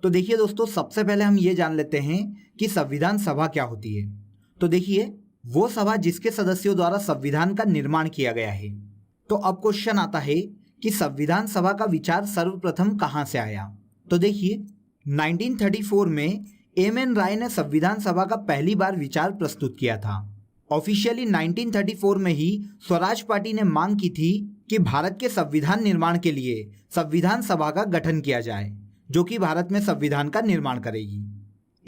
तो देखिए दोस्तों, सबसे पहले हम ये जान लेते हैं कि संविधान सभा क्या होती है। तो देखिए, वो सभा जिसके सदस्यों द्वारा संविधान का निर्माण किया गया है। तो अब क्वेश्चन आता है कि संविधान सभा का विचार सर्वप्रथम कहाँ से आया। तो देखिए, 1934 में एम.एन. राय ने संविधान सभा का पहली बार विचार प्रस्तुत किया था। ऑफिशियली 1934 में ही स्वराज पार्टी ने मांग की थी कि भारत के संविधान निर्माण के लिए संविधान सभा का गठन किया जाए, जो कि भारत में संविधान का निर्माण करेगी।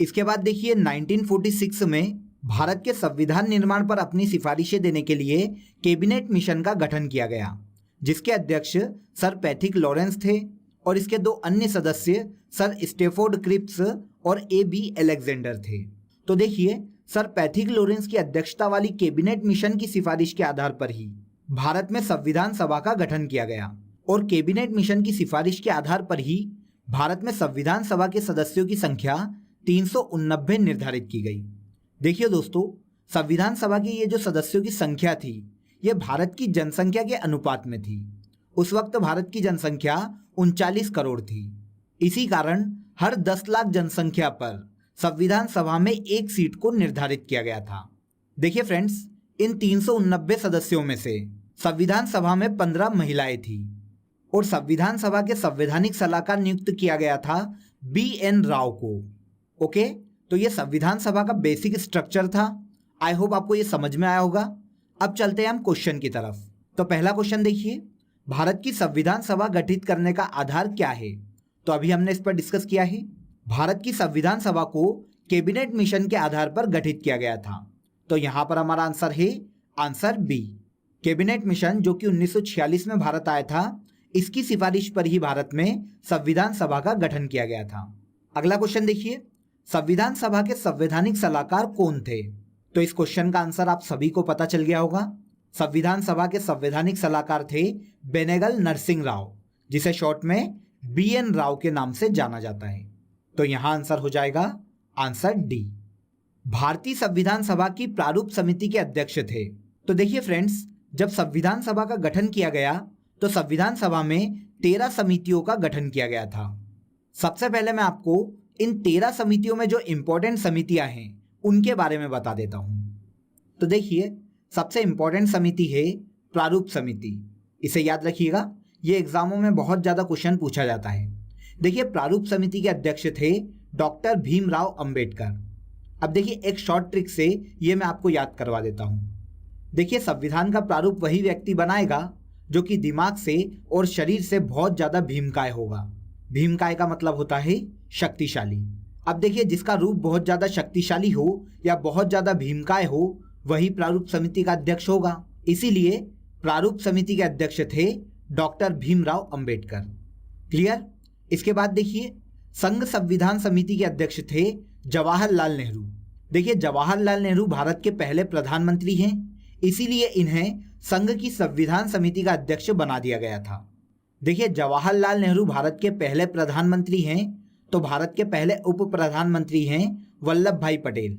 इसके बाद देखिए, 1946 में भारत के संविधान निर्माण पर अपनी सिफारिशें देने के लिए कैबिनेट मिशन का गठन किया गया, जिसके अध्यक्ष सर पैट्रिक लॉरेंस थे और इसके दो अन्य सदस्य सर स्टेफोर्ड क्रिप्स और ए.बी. अलेक्जेंडर थे। तो देखिए, सर पैट्रिक लॉरेंस की अध्यक्षता वाली कैबिनेट मिशन की सिफारिश के आधार पर ही भारत में संविधान सभा का गठन किया गया और कैबिनेट मिशन की सिफारिश के आधार पर ही भारत में संविधान सभा के सदस्यों की संख्या 389 निर्धारित की गई। देखिए दोस्तों, संविधान सभा की ये जो सदस्यों की संख्या थी, ये भारत की जनसंख्या के अनुपात में थी। उस वक्त भारत की जनसंख्या 39 करोड़ थी। इसी कारण हर 10 लाख जनसंख्या पर संविधान सभा में एक सीट को निर्धारित किया गया था। देखिए फ्रेंड्स, इन 389 सदस्यों में से संविधान सभा में 15 महिलाएं थी और संविधान सभा के संवैधानिक सलाहकार नियुक्त किया गया था बी.एन. राव को। ओके, तो ये संविधान सभा का बेसिक स्ट्रक्चर था। आई होप आपको ये समझ में आया होगा। अब चलते हैं हम क्वेश्चन की तरफ। तो पहला क्वेश्चन देखिए, भारत की संविधान सभा गठित करने का आधार क्या है। तो अभी हमने इस पर डिस्कस किया है। भारत की संविधान सभा को कैबिनेट मिशन के आधार पर गठित किया गया था। तो यहाँ पर हमारा आंसर है आंसर बी, कैबिनेट मिशन, जो कि 1946 में भारत आया था। इसकी सिफारिश पर ही भारत में संविधान सभा का गठन किया गया था। अगला क्वेश्चन देखिए, संविधान सभा के संवैधानिक सलाहकार कौन थे। तो इस क्वेश्चन का आंसर आप सभी को पता चल गया होगा। संविधान सभा के संवैधानिक सलाहकार थे बेनेगल नरसिंह राव, जिसे शॉर्ट में बी.एन. राव के नाम से जाना जाता है। तो यहां आंसर हो जाएगा आंसर डी। भारतीय संविधान सभा की प्रारूप समिति के अध्यक्ष थे। तो देखिए फ्रेंड्स, जब संविधान सभा का गठन किया गया तो संविधान सभा में 13 समितियों का गठन किया गया था। सबसे पहले मैं आपको इन 13 समितियों में जो इंपॉर्टेंट समितियां हैं उनके बारे में बता देता हूं। तो देखिए, सबसे इंपॉर्टेंट समिति है प्रारूप समिति। इसे याद रखिएगा, ये एग्जामों में बहुत ज्यादा क्वेश्चन पूछा जाता है। देखिए, प्रारूप समिति के अध्यक्ष थे डॉक्टर भीमराव अंबेडकर। अब देखिए, एक शॉर्ट ट्रिक से ये मैं आपको याद करवा देता हूं। देखिए, संविधान का प्रारूप वही व्यक्ति बनाएगा जो कि दिमाग से और शरीर से बहुत ज्यादा भीमकाय होगा। भीमकाय का मतलब होता है शक्तिशाली। अब देखिए, जिसका रूप बहुत ज्यादा शक्तिशाली हो या बहुत ज्यादा भीमकाय हो, वही प्रारूप समिति का अध्यक्ष होगा। इसीलिए प्रारूप समिति के अध्यक्ष थे डॉक्टर भीमराव अंबेडकर। क्लियर। इसके बाद देखिए, संघ संविधान समिति के अध्यक्ष थे जवाहरलाल नेहरू। देखिए, जवाहरलाल नेहरू भारत के पहले प्रधानमंत्री हैं, इसीलिए इन्हें संघ की संविधान समिति का अध्यक्ष बना दिया गया था। देखिए, जवाहरलाल नेहरू भारत के पहले प्रधानमंत्री हैं, तो भारत के पहले उप प्रधानमंत्री हैं वल्लभ भाई पटेल।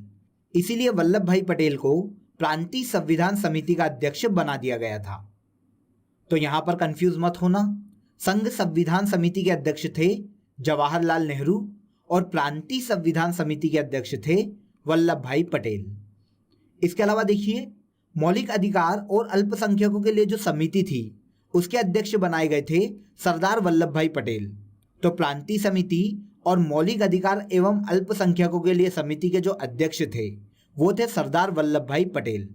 इसीलिए वल्लभ भाई पटेल को प्रांतीय संविधान समिति का अध्यक्ष बना दिया गया था। तो यहां पर कंफ्यूज मत होना, संघ संविधान समिति के अध्यक्ष थे जवाहरलाल नेहरू और प्रांतीय संविधान समिति के अध्यक्ष थे वल्लभ भाई पटेल। इसके अलावा देखिए, मौलिक अधिकार और अल्पसंख्यकों के लिए जो समिति थी उसके अध्यक्ष बनाए गए थे सरदार वल्लभ भाई पटेल। तो प्रांतीय समिति और मौलिक अधिकार एवं अल्पसंख्यकों के लिए समिति के जो अध्यक्ष थे वो थे सरदार वल्लभ भाई पटेल।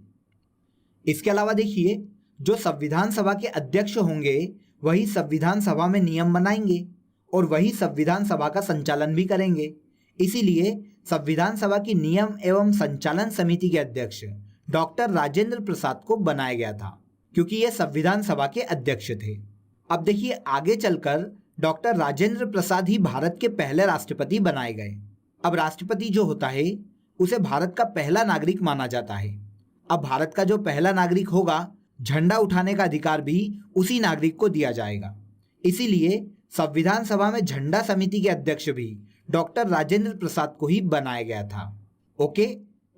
इसके अलावा देखिए, जो संविधान सभा के अध्यक्ष होंगे वही संविधान सभा में नियम बनाएंगे और वही संविधान सभा का संचालन भी करेंगे। इसीलिए संविधान सभा की नियम एवं संचालन समिति के अध्यक्ष डॉक्टर राजेंद्र प्रसाद को बनाया गया था, क्योंकि ये संविधान सभा के अध्यक्ष थे। अब देखिए, आगे चलकर डॉक्टर राजेंद्र प्रसाद ही भारत के पहले राष्ट्रपति बनाए गए। अब राष्ट्रपति जो होता है उसे भारत का पहला नागरिक माना जाता है। अब भारत का जो पहला नागरिक होगा, झंडा उठाने का अधिकार भी उसी नागरिक को दिया जाएगा। इसीलिए संविधान सभा में झंडा समिति के अध्यक्ष भी डॉक्टर राजेंद्र प्रसाद को ही बनाया गया था। ओके,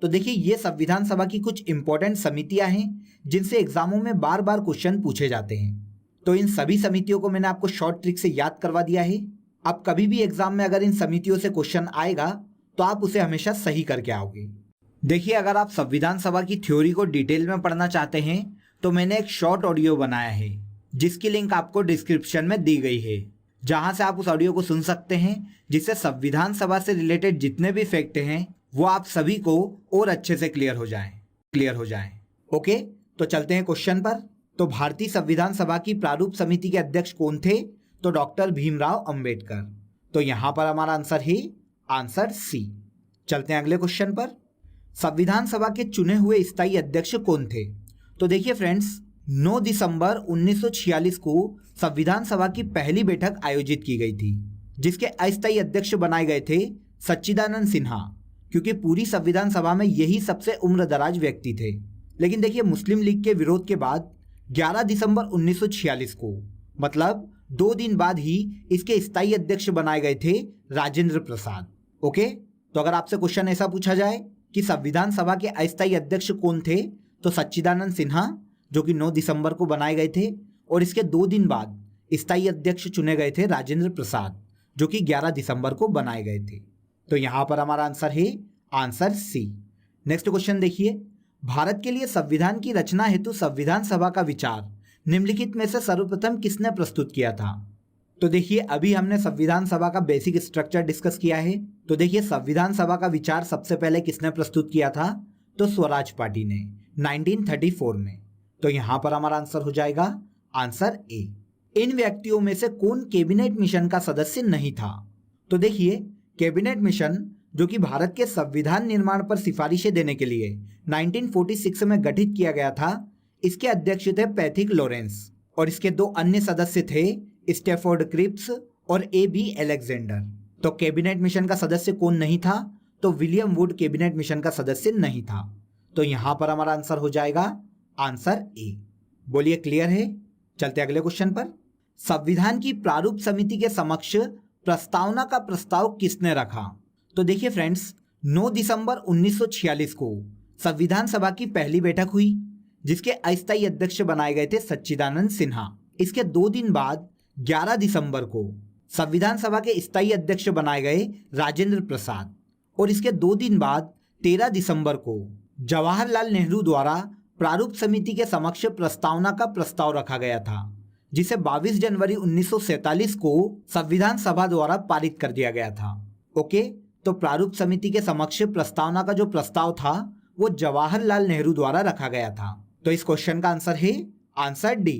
तो देखिए, ये संविधान सभा की कुछ इंपॉर्टेंट समितियां हैं जिनसे एग्जामों में बार बार क्वेश्चन पूछे जाते हैं। तो इन सभी समितियों को मैंने आपको शॉर्ट ट्रिक से याद करवा दिया है। अब कभी भी एग्जाम में अगर इन समितियों से क्वेश्चन आएगा तो आप उसे हमेशा सही करके आओगे। देखिए, अगर आप संविधान सभा की थ्योरी को डिटेल में पढ़ना चाहते हैं तो मैंने एक शॉर्ट ऑडियो बनाया है जिसकी लिंक आपको डिस्क्रिप्शन में दी गई है, जहां से आप उस ऑडियो को सुन सकते हैं, जिससे संविधान सभा से रिलेटेड जितने भी फैक्ट हैं वो आप सभी को और अच्छे से क्लियर हो जाएं। ओके, तो चलते हैं क्वेश्चन पर। तो भारतीय संविधान सभा की प्रारूप समिति के अध्यक्ष कौन थे? तो डॉक्टर भीमराव अंबेडकर। तो यहां पर हमारा आंसर है आंसर सी। चलते हैं अगले क्वेश्चन पर। संविधान सभा के चुने हुए स्थायी अध्यक्ष कौन थे? तो देखिए फ्रेंड्स, 9 दिसंबर 1946 को संविधान सभा की पहली बैठक आयोजित की गई थी, जिसके अस्थायी अध्यक्ष बनाए गए थे सच्चिदानंद सिन्हा, क्योंकि पूरी संविधान सभा में यही सबसे उम्रदराज व्यक्ति थे। लेकिन देखिए, मुस्लिम लीग के विरोध के बाद 11 दिसंबर 1946 को, मतलब 2 दिन बाद ही इसके स्थायी अध्यक्ष बनाए गए थे राजेंद्र प्रसाद। ओके, तो अगर आपसे क्वेश्चन ऐसा पूछा जाए कि संविधान सभा के अस्थायी अध्यक्ष कौन थे, तो सच्चिदानंद सिन्हा, जो कि 9 दिसंबर को बनाए गए थे, और इसके 2 दिन बाद स्थायी अध्यक्ष चुने गए थे राजेंद्र प्रसाद, जो कि 11 दिसंबर को बनाए गए थे। तो यहां पर हमारा आंसर है आंसर सी। नेक्स्ट क्वेश्चन देखिए, भारत के लिए संविधान की रचना हेतु संविधान सभा का विचार निम्नलिखित में से सर्वप्रथम किसने प्रस्तुत किया था? तो देखिए, अभी हमने संविधान सभा का बेसिक स्ट्रक्चर डिस्कस किया है। तो देखिए, संविधान सभा का विचार सबसे पहले किसने प्रस्तुत किया था? तो स्वराज पार्टी ने 1934 में। तो यहां पर हमारा आंसर हो जाएगा आंसर ए। इन व्यक्तियों में से कौन कैबिनेट मिशन का सदस्य नहीं था? तो देखिए, कैबिनेट मिशन, जो कि भारत के संविधान निर्माण पर सिफारिशें देने के लिए 1946 में गठित किया गया था, इसके अध्यक्ष थे पैथिक लॉरेंस, और इसके 2 अन्य सदस्य थे स्टेफोर्ड क्रिप्स और A.B. अलेक्जेंडर। तो कैबिनेट मिशन का सदस्य कौन नहीं था? तो विलियम वुड कैबिनेट मिशन का सदस्य नहीं था। तो यहां पर हमारा आंसर हो जाएगा आंसर ए। बोलिए, क्लियर है? चलते अगले क्वेश्चन पर। संविधान की प्रारूप समिति के समक्ष प्रस्तावना का प्रस्ताव किसने रखा? तो देखिए फ्रेंड्स, 9 दिसंबर 1946 को संविधान सभा की पहली बैठक हुई, जिसके अस्थायी अध्यक्ष बनाए गए थे सच्चिदानंद सिन्हा। इसके 2 दिन बाद 11 दिसंबर को संविधान सभा के स्थायी अध्यक्ष बनाए गए राजेंद्र प्रसाद, और इसके 2 दिन बाद 13 दिसंबर को जवाहरलाल नेहरू द्वारा प्रारूप समिति के समक्ष प्रस्तावना का प्रस्ताव रखा गया था, जिसे 22 जनवरी 1947 को संविधान सभा द्वारा पारित कर दिया गया था। ओके, तो प्रारूप समिति के समक्ष प्रस्तावना का जो प्रस्ताव था वो जवाहरलाल नेहरू द्वारा रखा गया था। तो इस क्वेश्चन का आंसर है आंसर डी।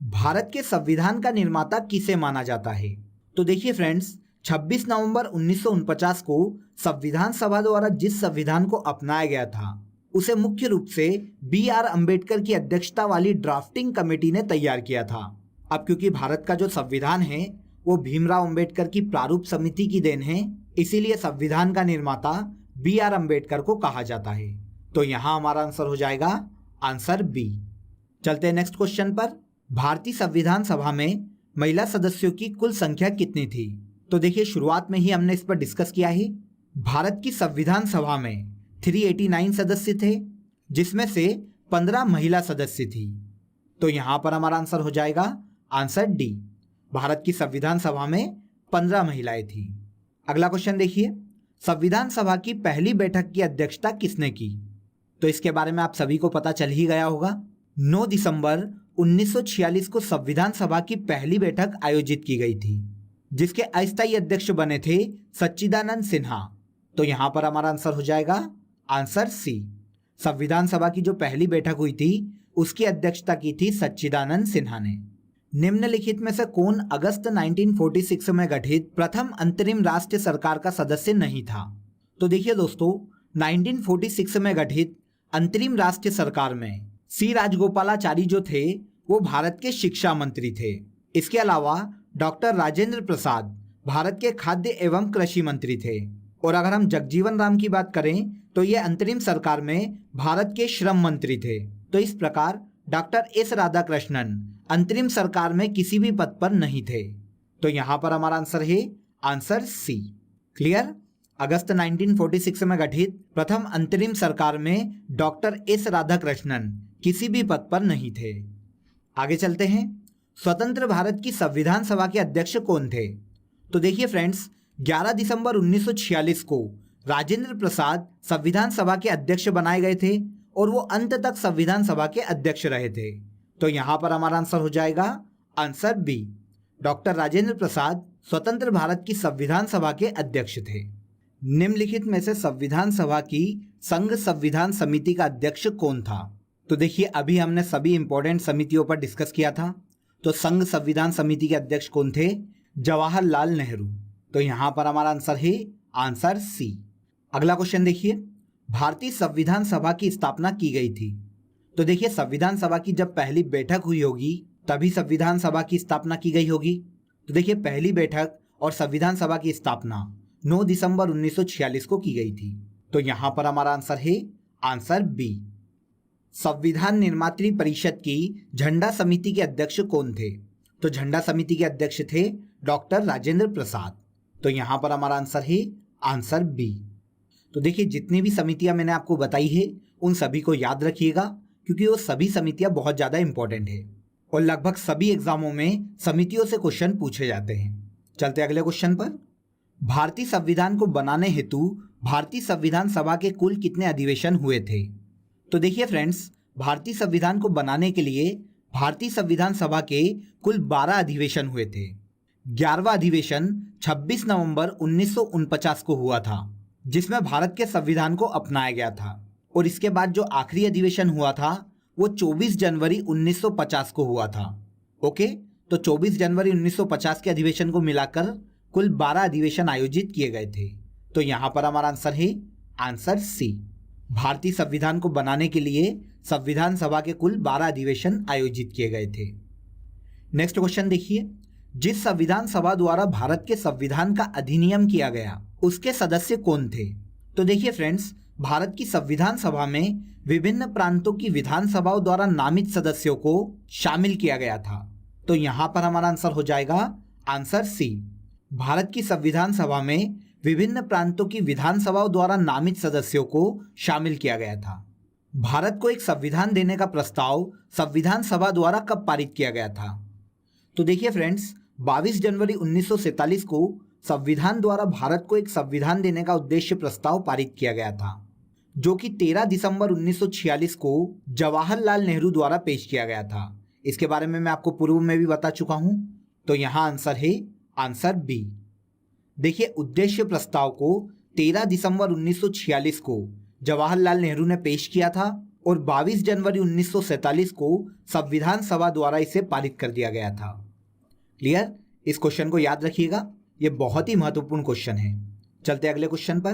भारत के संविधान का निर्माता किसे माना जाता है? तो देखिए फ्रेंड्स, 26 नवंबर 1949 को संविधान सभा द्वारा जिस संविधान को अपनाया गया था उसे मुख्य रूप से B.R. अंबेडकर की अध्यक्षता वाली ड्राफ्टिंग कमेटी ने तैयार किया था। अब क्योंकि भारत का जो संविधान है वो भीमराव अंबेडकर की प्रारूप समिति की देन है, इसीलिए संविधान का निर्माता B.R. अंबेडकर को कहा जाता है। तो यहां हमारा आंसर हो जाएगा आंसर बी। चलते हैं नेक्स्ट क्वेश्चन पर। भारतीय संविधान सभा में महिला सदस्यों की कुल संख्या कितनी थी? तो देखिए, शुरुआत में ही हमने इस पर डिस्कस किया है। भारत की संविधान सभा में 389 सदस्य थे, जिसमें से 15 महिला सदस्य थी। तो यहां पर हमारा आंसर हो जाएगा आंसर डी। भारत की संविधान सभा में 15 महिलाएं थी। अगला क्वेश्चन देखिए, संविधान सभा की पहली बैठक की अध्यक्षता किसने की? तो इसके बारे में आप सभी को पता चल ही गया होगा। 9 दिसंबर 1946 को संविधान सभा की पहली बैठक आयोजित की गई थी, जिसके अस्थायी अध्यक्ष बने थे सच्चिदानंद सिन्हा। तो यहां पर हमारा आंसर हो जाएगा आंसर सी। संविधान सभा की जो पहली बैठक हुई थी उसकी अध्यक्षता की थी सच्चिदानंद सिन्हा ने। निम्नलिखित में से कौन अगस्त 1946 में गठित प्रथम अंतरिम राष्ट्रीय सरकार का सदस्य नहीं था? तो देखिए दोस्तों, 1946 में गठित अंतरिम राष्ट्रीय सरकार में सी राजगोपालाचारी जो थे वो भारत के शिक्षा मंत्री थे। इसके अलावा डॉक्टर राजेंद्र प्रसाद भारत के खाद्य एवं कृषि मंत्री थे। और अगर हम जगजीवन राम की बात करें तो ये अंतरिम सरकार में भारत के श्रम मंत्री थे। तो इस प्रकार डॉक्टर एस राधाकृष्णन अंतरिम सरकार में किसी भी पद पर नहीं थे। तो यहां पर हमारा आंसर है आंसर सी। क्लियर? अगस्त 1946 में गठित प्रथम अंतरिम सरकार में डॉक्टर एस राधाकृष्णन किसी भी पद पर नहीं थे। आगे चलते हैं। स्वतंत्र भारत की संविधान सभा के अध्यक्ष कौन थे? तो देखिए फ्रेंड्स, 11 दिसंबर 1946 को राजेंद्र प्रसाद संविधान सभा के अध्यक्ष बनाए गए थे और वो अंत तक संविधान सभा के अध्यक्ष रहे थे। तो यहाँ पर हमारा आंसर हो जाएगा answer B. Doctor Rajendra Prasad स्वतंत्र भारत की संविधान सभा के अध्यक्ष थे। निम्नलिखित में से संविधान सभा की संघ संविधान समिति का अध्यक्ष कौन था? तो देखिए, अभी हमने सभी इंपॉर्टेंट समितियों पर डिस्कस किया था। तो संघ संविधान समिति के अध्यक्ष कौन थे? जवाहरलाल नेहरू। तो यहाँ पर हमारा आंसर है आंसर सी। अगला क्वेश्चन देखिए, भारतीय संविधान सभा की स्थापना की गई थी। तो देखिए, संविधान सभा की जब पहली बैठक हुई होगी तभी संविधान सभा की स्थापना की गई होगी। तो देखिए, पहली बैठक और संविधान सभा की स्थापना 9 दिसंबर 1946 को की गई थी। तो यहाँ पर हमारा आंसर है आंसर बी। संविधान निर्मात्री परिषद की झंडा समिति के अध्यक्ष कौन थे? तो झंडा समिति के अध्यक्ष थे डॉक्टर राजेंद्र प्रसाद। तो यहाँ पर हमारा आंसर है आंसर बी। तो देखिए, जितनी भी समितियां मैंने आपको बताई है उन सभी को याद रखिएगा, क्योंकि वो सभी समितियां बहुत ज़्यादा इंपॉर्टेंट है और लगभग सभी एग्जामों में समितियों से क्वेश्चन पूछे जाते हैं। चलते अगले क्वेश्चन पर। भारतीय संविधान को बनाने हेतु भारतीय संविधान सभा के कुल कितने अधिवेशन हुए थे? तो देखिए फ्रेंड्स, भारतीय संविधान को बनाने के लिए भारतीय संविधान सभा के कुल 12 अधिवेशन हुए थे। 11वां अधिवेशन 26 नवंबर 1949 को हुआ था, जिसमें भारत के संविधान को अपनाया गया था। और इसके बाद जो आखिरी अधिवेशन हुआ था वो 24 जनवरी 1950 को हुआ था। ओके, तो 24 जनवरी 1950 के अधिवेशन को मिलाकर कुल 12 अधिवेशन आयोजित किए गए थे। तो यहाँ पर हमारा आंसर है आंसर सी। भारतीय संविधान को बनाने के लिए संविधान सभा के कुल 12 अधिवेशन आयोजित किए गए थे। नेक्स्ट क्वेश्चन देखिए, जिस संविधान सभा द्वारा भारत के संविधान का अधिनियम किया गया उसके सदस्य कौन थे? तो देखिए फ्रेंड्स, भारत की संविधान सभा में विभिन्न प्रांतों की विधानसभाओं द्वारा नामित सदस्यों को शामिल किया गया था। तो यहाँ पर हमारा आंसर हो जाएगा आंसर सी। भारत की संविधान सभा में विभिन्न प्रांतों की विधानसभाओं द्वारा नामित सदस्यों को शामिल किया गया था। भारत को एक संविधान देने का प्रस्ताव संविधान सभा द्वारा कब पारित किया गया था? तो देखिए फ्रेंड्स, 22 जनवरी 1947 को संविधान द्वारा भारत को एक संविधान देने का उद्देश्य प्रस्ताव पारित किया गया था, जो कि 13 दिसंबर 1946 को जवाहरलाल नेहरू द्वारा पेश किया गया था। इसके बारे में मैं आपको पूर्व में भी बता चुका हूं। तो यहाँ आंसर है आंसर बी। देखिए, उद्देश्य प्रस्ताव को 13 दिसंबर 1946 को जवाहरलाल नेहरू ने पेश किया था और 22 जनवरी 1947 को संविधान सभा द्वारा इसे पारित कर दिया गया था। क्लियर? इस क्वेश्चन को याद रखिएगा, ये बहुत ही महत्वपूर्ण क्वेश्चन है। चलते अगले क्वेश्चन पर।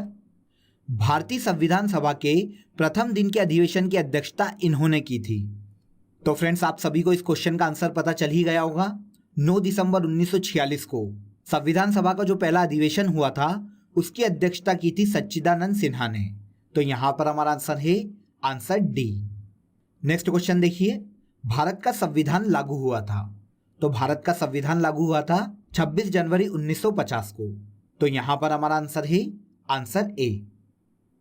भारतीय संविधान सभा के प्रथम दिन के अधिवेशन की अध्यक्षता इन्होंने की थी। तो फ्रेंड्स, आप सभी को इस क्वेश्चन का आंसर पता चल ही गया होगा। 9 दिसंबर 1946 को संविधान सभा का जो पहला अधिवेशन हुआ था उसकी अध्यक्षता की थी सच्चिदानंद सिन्हा ने। तो यहाँ पर हमारा आंसर है आंसर डी। नेक्स्ट क्वेश्चन देखिए, भारत का संविधान लागू हुआ था। तो भारत का संविधान लागू हुआ था 26 जनवरी 1950 को। तो यहाँ पर हमारा आंसर है आंसर ए।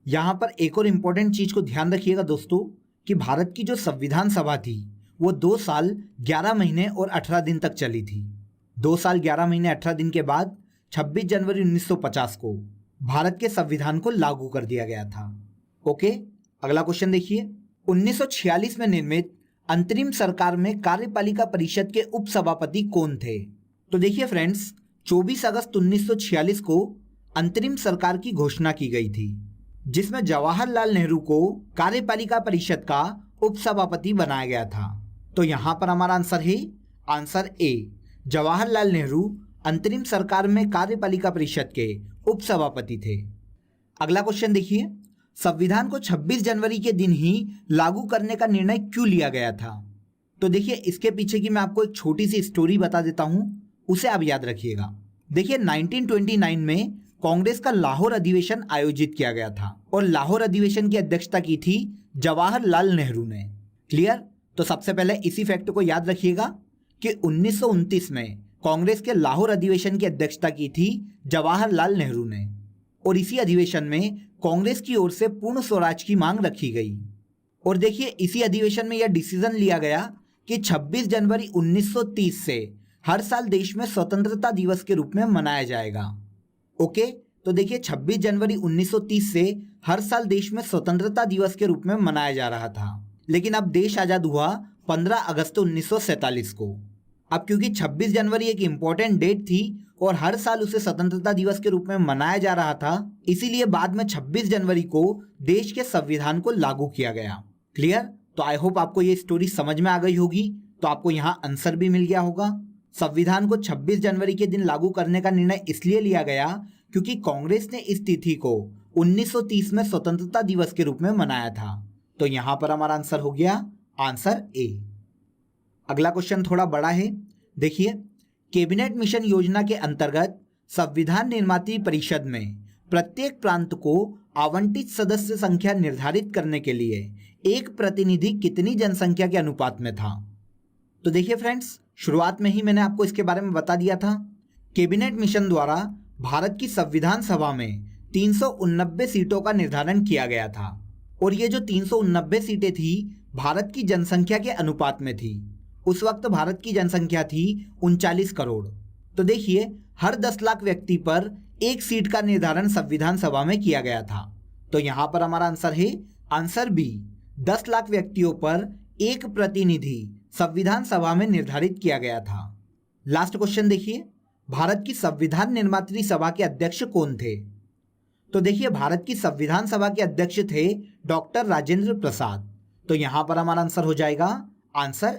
यहाँ पर एक और इम्पोर्टेंट चीज को ध्यान रखिएगा दोस्तों, कि भारत की जो संविधान सभा थी वो 2 साल 11 महीने और 18 दिन तक चली थी। 2 साल 11 महीने 18 दिन के बाद 26 जनवरी 1950 को भारत के संविधान को लागू कर दिया गया था। ओके, अगला क्वेश्चन देखिए, 1946 में निर्मित अंतरिम सरकार में कार्यपालिका परिषद के उपसभापति कौन थे? तो देखिए फ्रेंड्स, 24 अगस्त 1946 को अंतरिम सरकार की घोषणा की गई थी, जिसमें जवाहरलाल नेहरू को कार्यपालिका परिषद का उपसभापति बनाया गया था। तो यहाँ पर हमारा आंसर है आंसर ए। जवाहरलाल नेहरू अंतरिम सरकार में कार्यपालिका परिषद के उपसभापति थे। अगला क्वेश्चन देखिए, संविधान को 26 जनवरी के दिन ही लागू करने का निर्णय क्यों लिया गया था? तो देखिए, इसके पीछे की मैं आपको एक छोटी सी स्टोरी बता देता हूं, उसे आप याद रखिएगा। देखिए, 1929 में कांग्रेस का लाहौर अधिवेशन आयोजित किया गया था और लाहौर अधिवेशन की अध्यक्षता की थी जवाहरलाल नेहरू ने। क्लियर? तो सबसे पहले इसी फैक्ट को याद रखिएगा कि 1929 में कांग्रेस के लाहौर अधिवेशन की अध्यक्षता की थी जवाहरलाल नेहरू ने और इसी अधिवेशन में कांग्रेस की ओर से पूर्ण स्वराज की मांग रखी गई। और देखिए, इसी अधिवेशन में यह डिसीजन लिया गया कि 26 जनवरी 1930 से हर साल देश में स्वतंत्रता दिवस के रूप में मनाया जाएगा। ओके, तो देखिए 26 जनवरी 1930 से हर साल देश में स्वतंत्रता दिवस के रूप में मनाया जा रहा था, लेकिन अब देश आज़ाद हुआ 15 अगस्त 1947 को। अब क्योंकि 26 जनवरी एक इम्पॉर्टेंट डेट थी और हर साल उसे स्वतंत्रता दिवस के रूप में मनाया जा रहा था, इसीलिए बाद में 26 जनवरी को देश के संविधान को लागू किया गया। क्लियर? तो आई होप आपको ये स्टोरी समझ में आ गई होगी। तो आपको यहाँ आंसर भी मिल गया होगा। संविधान को 26 जनवरी के दिन लागू करने का निर्णय इसलिए लिया गया क्योंकि कांग्रेस ने इस तिथि को 1930 में स्वतंत्रता दिवस के रूप में मनाया था। तो यहाँ पर हमारा आंसर हो गया आंसर ए। अगला क्वेश्चन थोड़ा बड़ा है, देखिए। कैबिनेट मिशन योजना के अंतर्गत संविधान निर्मात्री परिषद में प्रत्येक प्रांत को आवंटित सदस्य संख्या निर्धारित करने के लिए एक प्रतिनिधि कितनी जनसंख्या के अनुपात में था? तो देखिए फ्रेंड्स, शुरुआत में ही मैंने आपको इसके बारे में बता दिया था। कैबिनेट मिशन द्वारा भारत की संविधान सभा में 389 सीटों का निर्धारण किया गया था और ये जो 389 सीटें थी भारत की जनसंख्या के अनुपात में थी। उस वक्त भारत की जनसंख्या थी 39 करोड़। तो देखिए हर 10 लाख व्यक्ति पर एक सीट का निर्धारण संविधान सभा में किया गया था। तो यहाँ पर हमारा आंसर है आंसर बी, 10 लाख व्यक्तियों पर एक प्रतिनिधि संविधान सभा में निर्धारित किया गया था। लास्ट क्वेश्चन देखिए, भारत की संविधान निर्मात्री सभा के अध्यक्ष कौन थे? तो देखिए भारत की संविधान सभा के अध्यक्ष थे डॉक्टर राजेंद्र प्रसाद। तो यहाँ पर हमारा आंसर हो जाएगा आंसर